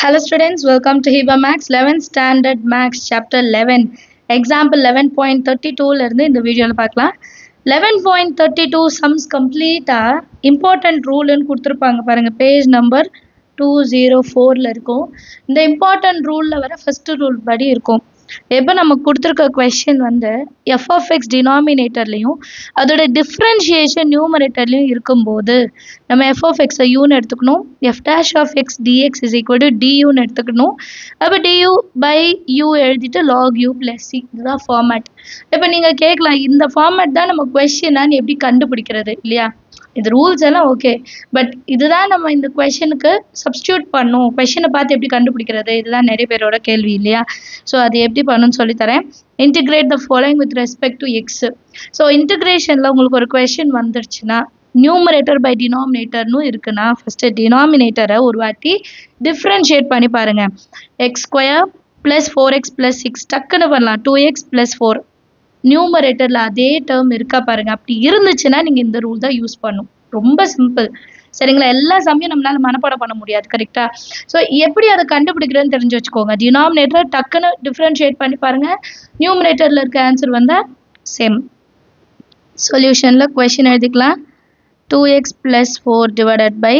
Hello students, welcome to Hiba Max 11th Standard Max Chapter 11 Example 11.32 ல இருந்து இந்த வீடியோல பார்க்கலாம் 11.32 sums complete important rule ன்னு கொடுத்திருப்பாங்க பாருங்க பேஜ் நம்பர் 204 ல இருக்கும் இந்த important ruleல வர first rule படி இருக்கும் எப்ப நம்ம கொடுத்திருக்க question வந்து f of x denominatorலயும் அதோட differentiation numeratorலயும் இருக்கும்போது நம்ம f of x u ன்னு எடுத்துக்கணும் f dash of x dx is equal to du ன்னு எடுத்துக்கணும் அப்ப du by u எழுதிட்டு log u plus c இதுதான் ஃபார்மட் இப்ப நீங்க கேட்கலாம் இந்த ஃபார்மட் தான் நம்ம கொஸ்டினான்னு எப்படி கண்டுபிடிக்கிறது இல்லையா இது ரூல்ஸ் எல்லாம் ஓகே பட் இதுதான் நம்ம இந்த கொஸ்டினுக்கு சப்ஸ்டியூட் பண்ணும் கொஸ்டினை பார்த்து எப்படி கண்டுபிடிக்கிறது இதுதான் நிறைய பேரோட கேள்வி இல்லையா ஸோ அது எப்படி பண்ணணும்னு சொல்லி தரேன் integrate the following with respect to x so இன்டிகிரேஷனில் உங்களுக்கு ஒரு கொஸ்டின் வந்துருச்சுன்னா நியூமரேட்டர் பை டினாமினேட்டர்னு இருக்குன்னா ஃபர்ஸ்ட் டினாமினேட்டரை ஒரு வாட்டி டிஃப்ரென்ஷியேட் பண்ணி பாருங்க X square plus 4x plus 6 டக்குன்னு பண்ணலாம் 2x பிளஸ் 4 நியூமரேட்டர்ல அதே டேர்ம் இருக்கா பாருங்க அப்படி இருந்துச்சுன்னா நீங்க இந்த ரூல் தான் யூஸ் பண்ணும் ரொம்ப சிம்பிள் சரிங்களா எல்லா சமயம் நம்மளால மனப்பாடம் பண்ண முடியாது கரெக்டா ஸோ எப்படி அதை கண்டுபிடிக்கிறதுன்னு தெரிஞ்சு வச்சுக்கோங்க டினாமினேட்டர் டக்குன்னு டிஃப்ரென்ஷியேட் பண்ணி பாருங்க நியூமரேட்டர்ல இருக்க ஆன்சர் வந்தா சேம் சொல்யூஷன்ல கொஸ்டின் எழுதிக்கலாம் 2x plus 4 divided by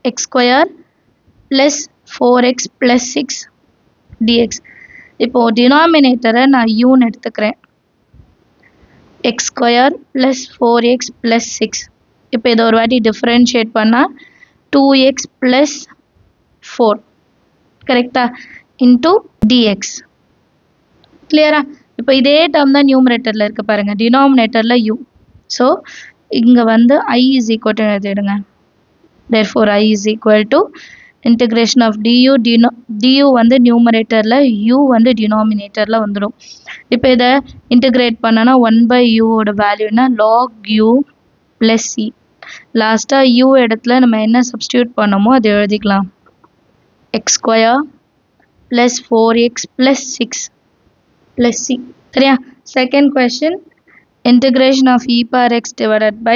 x square plus 4x plus 6 dx இப்போ டினாமினேட்டரை நான் u ன்னு எடுத்துக்கிறேன் x square plus 4x plus 6 இப்போ இதை ஒரு வாட்டி டிஃபரன்ஷியேட் பண்ணா 2x plus 4 கரெக்டா into dx கிளியரா இப்போ இதே டேர்ம் தான் நியூமரேட்டர்ல இருக்கு பாருங்க டினாமினேட்டர்ல u ஸோ இங்க வந்து I is equal to எழுதிடுங்க therefore I is equal to integration of du வந்து நியூமரேட்டர்ல u வந்து டினாமினேட்டர்ல வந்துடும் இப்போ இதை இன்டகிரேட் பண்ணனா 1 by u ஓட வேல்யூனா log u plus c லாஸ்டா u இடத்துல நம்ம என்ன சப்ஸ்டிடியூட் பண்ணோமோ அதை எழுதிக்கலாம் x square plus 4x plus 6 plus c சரியா second question integration of e power x divided by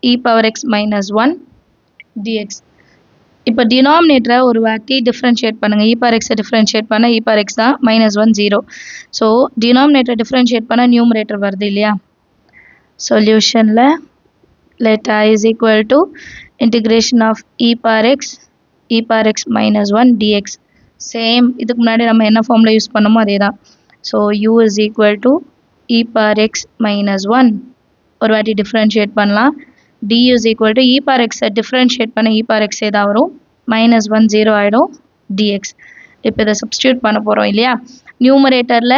e power x minus 1 dx இப்போ டினாமினேட்டரை ஒரு வாட்டி டிஃபரன்ஷியேட் பண்ணுங்க e power x டிஃபரன்ஷியேட் பண்ண e power x தான் -1 0 ஸோ டினாமினேட்டர் டிஃபரன்ஷியேட் பண்ண numerator வருது இல்லையா சொல்யூஷன்ல let I is equal to integration of e power x minus 1 dx same இதுக்கு முன்னாடி நம்ம என்ன ஃபார்முலா யூஸ் பண்ணோமோ அதே தான் so u is equal to e power x minus 1 ஒரு வாட்டி டிஃபரன்ஷியேட் பண்ணலாம் du is equal to e power x differentiate பண்ண e power x ஏதான் வரும் -1 0 ஆயிடும் dx இப்போ இதை சப்ஸ்டிடியூட் பண்ண போறோம் இல்லையா நியூமரேட்டர்ல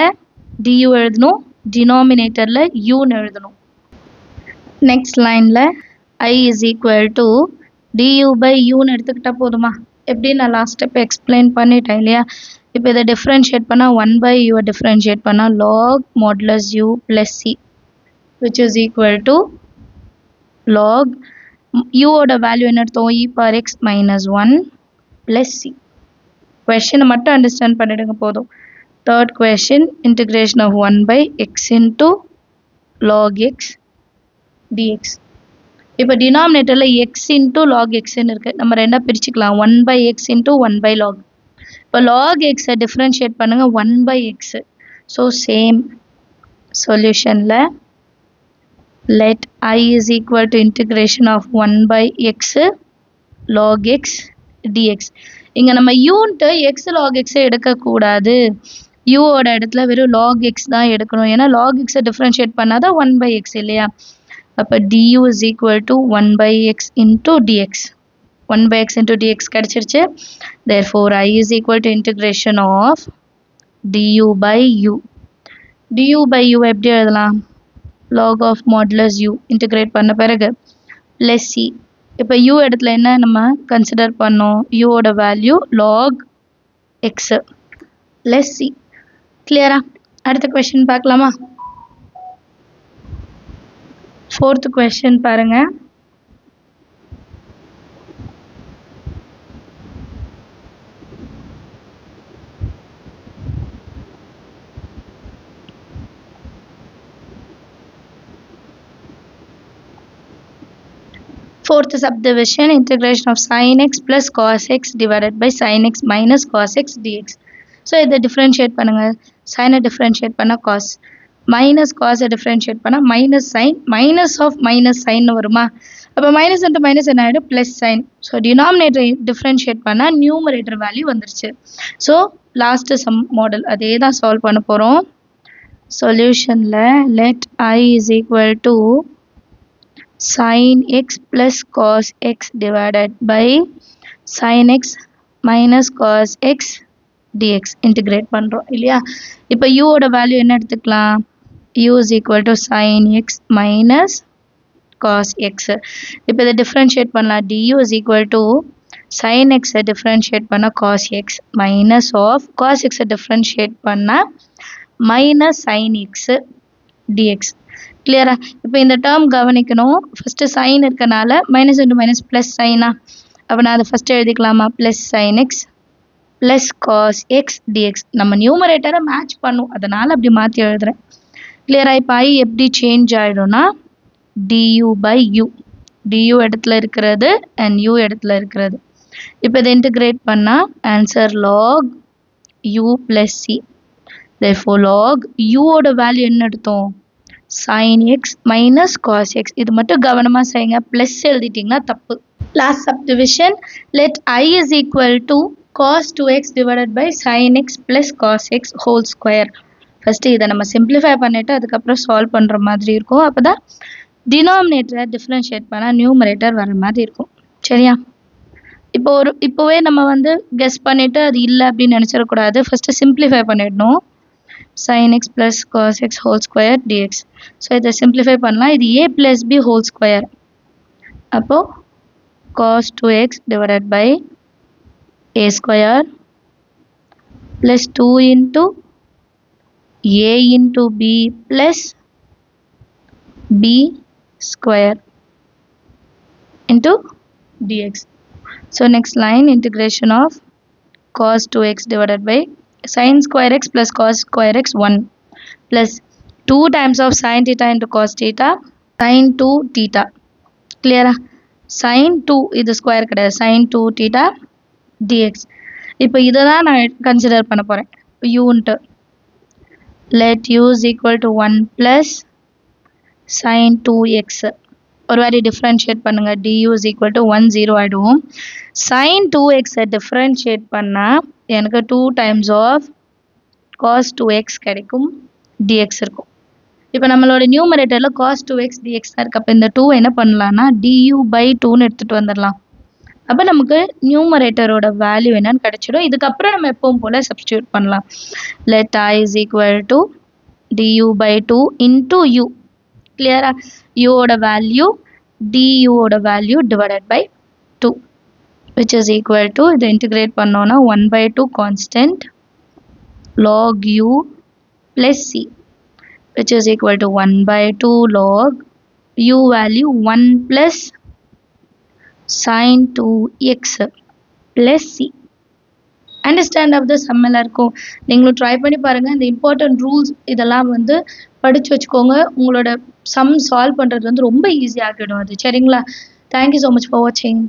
du எழுதணும் டினாமினேட்டர்ல u ன்னு எழுதணும் நெக்ஸ்ட் லைன்ல I is equal to du by u ன்னு எடுத்துக்கிட்டா போதுமா எப்படி நான் லாஸ்ட் ஸ்டெப் எக்ஸ்பிளைன் பண்ணிட்டேன் இல்லையா இப்போ இதை டிஃபரன்ஷியேட் பண்ணா 1 by u டிஃபரன்ஷியேட் பண்ணா log modulus u plus c which is equal to log u ஓட வேல்யூ என்ன எடுத்தோம் e power x minus 1 plus c question மட்டும் அண்டர்ஸ்டாண்ட் பண்ணிடுங்க போதும் third question integration of 1 by x into log x dx இப்போ டினாமினேட்டர்ல x into log x ன்னு இருக்கு நம்ம ரெண்டா பிரிச்சுக்கலாம் 1 by x into 1 by log இப்போ log x டிஃபரன்ஷியேட் பண்ணுங்க 1 by x ஸோ சேம் சொல்யூஷன்ல let I is equal to integration of 1 by x log x dx இங்க நம்ம u ன்ட்டு x log x எடுக்கக்கூடாது u ஓட இடத்துல வெறும் log x தான் எடுக்கணும் ஏன்னா log x டிஃபரன்ஷியேட் பண்ணாதான் 1 by x இல்லையா அப்போ du is equal to 1 by x into dx 1 by x into dx கிடைச்சிருச்சு therefore I is equal to integration of du by u du by u எப்படி எழுதலாம் log of modulus u integrate பண்ண பிறகு plus c இப்போ u இடத்துல என்ன நம்ம consider பண்ணோம் u ஓட value log x plus c கிளியரா அடுத்த கொஸ்டின் பார்க்கலாமா fourth question பாருங்க Fourth subdivision, integration of sin x plus cos x divided by sin x minus cos x dx. So இதை differentiate பண்ணுங்க. sin differentiate பண்ணா cos. minus cos differentiate பண்ணா minus sin. minus of minus sin வருமா? அப்போ minus into minus என்ன ஆயிடும்? plus sin. So denominator differentiate பண்ணா numerator value வந்துருச்சு. So last sum model அதே தான் solve பண்ண போறோம். Solutionல let I is equal to sin x plus cos x divided by sin x minus cos x dx integrate பண்றோம் இல்லையா? இப்போ u ஓட வேல்யூ என்ன எடுத்துக்கலாம்? u is equal to sin x minus cos x. இப்போ இதை differentiate பண்ணலாம். du is equal to sin x differentiate பண்ணா cos x minus of cos x differentiate பண்ணா minus sin x dx. கிளியரா? இப்போ இந்த டேர்ம் கவனிக்கணும். ஃபர்ஸ்ட் sin இருக்கனால மைனஸ் இன்டு மைனஸ் ப்ளஸ் சைனா, அப்போ நான் அதை ஃபர்ஸ்ட் எழுதிக்கலாமா? Plus sin x plus cos x dx. நம்ம நியூமரேட்டரை மேட்ச் பண்ணும், அதனால அப்படி மாற்றி எழுதுறேன். கிளியரா? இப்போ I எப்படி change ஆகிடும்னா du by u. du இடத்துல இருக்கிறது அண்ட் u இடத்துல இருக்கிறது. இப்போ இதை இன்டிகிரேட் பண்ணால் answer log u plus c. therefore log u ஓட வேல்யூ என்ன எடுத்தோம்? sin x minus cos x. இது மட்டும் கவனமா செய்யுங்க, ப்ளஸ் எழுதிட்டீங்கன்னா தப்பு. Last subdivision, let I is equal to cos 2x divided by sin x plus cos x whole square. First இதை நம்ம சிம்பிளிஃபை பண்ணிட்டு அதுக்கப்புறம் சால்வ் பண்ற மாதிரி இருக்கும். அப்பதான் டினாமினேட்டரை டிஃபரன்ஷியேட் பண்ணா நியூமரேட்டர் வர மாதிரி இருக்கும். சரியா? இப்போவே நம்ம வந்து கெஸ் பண்ணிட்டு அது இல்லை அப்படின்னு நினைச்சிடக்கூடாது. ஃபர்ஸ்ட் சிம்பிளிஃபை பண்ணிடணும். sin x plus cos x whole square dx. So இதை simplify பண்ணலாம். இது a plus b whole square. அப்போ cos 2x divided by a square plus 2 into a into b plus b square into dx. So next line, integration of cos 2x divided by sin square x plus cos square x 1 plus 2 times of sin theta into cos theta sin 2 theta. Clear? sin 2 இது square கிடையாது, sin 2 theta dx. இப்போ இதை தான் நான் consider பண்ண போகிறேன். u ன்ட்டு let u is equal to 1 plus sin 2x. ஒரு வாரி டிஃப்ரென்ஷியேட் பண்ணுங்க. du is equal to 1 0 ஆகிடுவோம். sin 2x டிஃப்ரென்ஷியேட் பண்ணால் எனக்கு 2 times of cos 2x கிடைக்கும், dx இருக்கும். இப்போ நம்மளோட நியூமரேட்டரில் cos 2x dx தான் இருக்குது. அப்போ இந்த 2 என்ன பண்ணலாம்னா du by 2ன்னு எடுத்துகிட்டு வந்துடலாம். அப்போ நமக்கு நியூமரேட்டரோட வேல்யூ என்னன்னு கிடைச்சிடும். இதுக்கப்புறம் நம்ம எப்பவும் போல் சப்ஸ்டியூட் பண்ணலாம். let I is equal to du by 2 into u. கிளியரா? u ஓட வேல்யூ du ஓட value divided by 2 which is equal to, இதை இன்டிகிரேட் பண்ணோன்னா 1 by 2 constant log u plus c which is equal to 1 by 2 log u value 1 plus sin 2x plus c. Understand of the சம்மெல்லாம் இருக்கும். நீங்களும் try பண்ணி பாருங்கள். இந்த important rules இதெல்லாம் வந்து படித்து வச்சுக்கோங்க. உங்களோட சம் சால்வ் பண்ணுறது வந்து ரொம்ப ஈஸியாகிடும் அது. சரிங்களா? தேங்க்யூ ஸோ மச் ஃபார் வாட்சிங்.